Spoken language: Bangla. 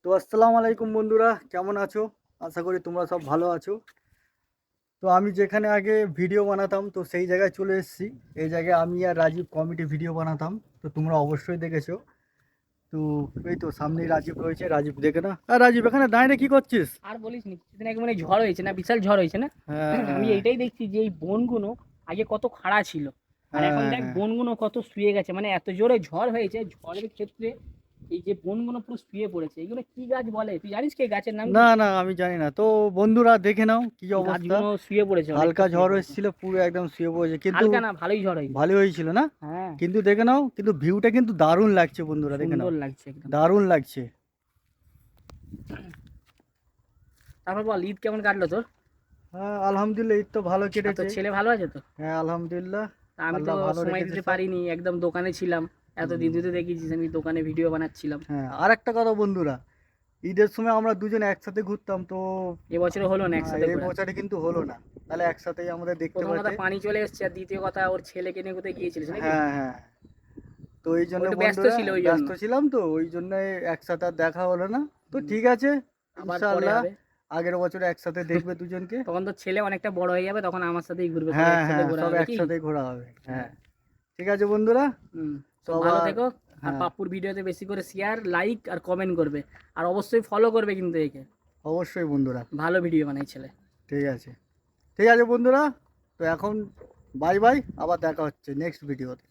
তো আসসালামু আলাইকুম বন্ধুরা, কেমন আছো? আশা করি তোমরা সব ভালো আছো। তো আমি যেখানে আগে ভিডিও বানাতাম তো সেই জায়গায় চলে এসেছি। এই জায়গায় আমি আর রাজীব কমিটি ভিডিও বানাতাম, তো তোমরা অবশ্যই দেখেছো। তো এই তো সামনেই রাজীব রয়েছে, রাজীব দেখে না। আর রাজীব এখানে দাঁড়িয়ে কি করছিস? আর বলিস নি, কিছুদিন আগে মানে ঝড় হয়েছে না, বিশাল ঝড় হয়েছে না। হ্যাঁ আমি হ্যাঁ এইটাই দেখছি যে এই বনগুলো আগে কত খাড়া ছিল, আর এখন হ্যাঁ দেখ হ্যাঁ। বনগুলো কত শুয়ে গেছে। মানে এত জোরে ঝড় হয়েছে, ঝড়ের ক্ষেত্রে এই যে বনগুলো পুরো শুয়ে পড়েছে। এগুলো কি গাছ বলে, তুই জানিস কি এই গাছের নাম না কি? না, আমি জানি না। তো বন্ধুরা দেখে নাও কি অবস্থা। গাছগুলো শুয়ে পড়েছে, অনেকটা হালকা শুয়ে ঝড় পড়েছে। এসেছিল, পুরো একদম শুয়ে পড়েছে, কিন্তু হালকা না, ভালোই ঝড় হয়েছে। ভালোই হয়েছিল না? হ্যাঁ, কিন্তু দেখে নাও, কিন্তু ভিউটা কিন্তু দারুণ লাগছে বন্ধুরা, দেখে নাও। সুন্দর লাগছে একদম। দারুণ লাগছে। তারপর বল, ঈদ কেমন কাটলো তোর? হ্যাঁ আলহামদুলিল্লাহ, ঈদ তো ভালো আর তোর কেটেছে। ছেলে ভালো আছে তো? হ্যাঁ আলহামদুলিল্লাহ। তা আমি তো আল্লাহ ভালো সময় রেখেছে দিতে সব। পারিনি, একদম দোকানে ছিলাম। এতদিন তুই তো দেখেছিস আমি দোকানে ভিডিও বানাচ্ছিলাম। হ্যাঁ আর একটা কথা বন্ধুরা, ঈদের সময় আমরা দুজন একসাথে ঘুরতাম তো। এবছরে হলো না একসাথে এই ঘোরা। বছরে কিন্তু হলো না, তাহলে একসাথেই আমাদের দেখতে প্রথম কথা পাচ্ছে। পানি চলে এসছে, আর দ্বিতীয় কথা ওর ছেলেকে নিয়ে কোথায় গিয়েছিলিস নাকি? হ্যাঁ হ্যাঁ। তো এই ও জন্য একটু ব্যস্ত বন্ধুরা ছিল ওই জন্য। ব্যস্ত ছিলাম, তো ওই জন্য একসাথে আর দেখা হলো না। তো হুম, ঠিক আছে, আবার পরে ইনশাআল্লাহ হবে। আগের বছরে একসাথে দেখবে দুজনকে। তখন তো ছেলে অনেকটা বড় হয়ে যাবে, তখন আমার সাথেই ঘুরবে, সবাই হ্যাঁ একসাথে হ্যাঁ, ঘোরা সব হবে কি? একসাথেই ঘোরা হবে। হ্যাঁ হ্যাঁ। ঠিক আছে বন্ধুরা। হুম। তো তো ভালো আবার থেকো। আর হ্যাঁ পাপ্পুর ভিডিওতে বেশি করে শেয়ার, লাইক আর কমেন্ট করবে। আর অবশ্যই ফলো করবে কিন্তু একে। অবশ্যই বন্ধুরা। ভালো ভিডিও বানাই ছেলে। ঠিক আছে, ঠিক আছে বন্ধুরা। তো এখন বাই বাই, আবার দেখা হচ্ছে নেক্সট ভিডিওতে।